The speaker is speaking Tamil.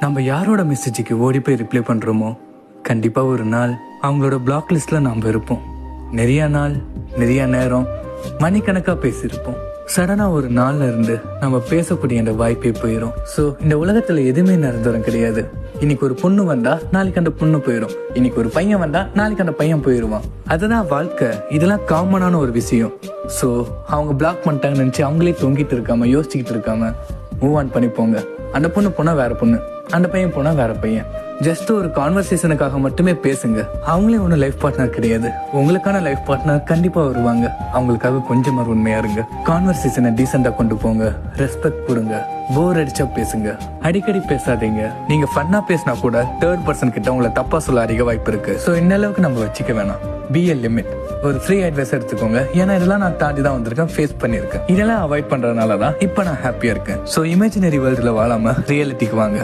நம்ம யாரோட மெசேஜுக்கு ஓடி போய் ரிப்ளை பண்றோமோ கண்டிப்பா ஒரு நாள் அவங்களோட பிளாக் லிஸ்ட்ல நாம இருப்போம். நிறைய நாள், நிறைய நேரம், மணிக்கணக்கா பேசியிருப்போம். சடனா ஒரு நாள்ல இருந்து நம்ம பேசக்கூடிய அந்த வாய்ப்பே போயிடும். சோ இந்த உலகத்துல எதுவுமே நிரந்தரம் கிடையாது. இன்னைக்கு ஒரு பொண்ணு வந்தா நாளைக்கு அந்த பொண்ணு போயிடும். இன்னைக்கு ஒரு பையன் வந்தா நாளைக்கு அந்த பையன் போயிடுவான். அதுதான் வாழ்க்கை. இதெல்லாம் காமனான ஒரு விஷயம். சோ அவங்க பிளாக் பண்ணிட்டாங்கன்னு நினைச்சு அவங்களே தொங்கிட்டு இருக்காம, யோசிச்சுக்கிட்டு இருக்காம மூவ் ஆன் பண்ணி போங்க. அந்த பொண்ணு போனா வேற பொண்ணு, அந்த பையன் போனா வேற பையன். ஜஸ்ட் ஒரு கான்வர்சேஷனுக்காக மட்டுமே பேசுங்க. அவங்களே ஒன்னும் லைஃப் பார்ட்னர் கிடையாது. உங்களுக்கான லைஃப் பார்ட்னர் கண்டிப்பா வருவாங்க. அவங்களுக்காக கொஞ்சமா உண்மையா இருங்க. கான்வர்சேஷனை டீசெண்டா கொண்டு போங்க. ரெஸ்பெக்ட் கொடுங்க. போர் அடிச்சா பேசுங்க. அடிக்கடி பேசாதீங்க. நீங்க ஃபன்னா பேசினா கூட தேர்ட் பர்சன் கிட்ட உங்களை தப்பா சொல்ல அதிக வாய்ப்பு இருக்கு. சோ இந்த அளவுக்கு நம்ம வச்சுக்க வேணாம். பி எ லிமிட். ஒரு ஃப்ரீ அட்வைஸ் எடுத்துக்கோங்க. ஏன்னா இதெல்லாம் நான் தாண்டி தான் வந்திருக்கேன், ஃபேஸ் பண்ணியிருக்கேன். இதெல்லாம் அவாய்ட் பண்றதுனால தான் இப்ப நான் ஹாப்பியா இருக்கேன். சோ இமேஜினரி வேர்ல்டுல வாழாம ரியாலிட்டிக்கு வாங்க.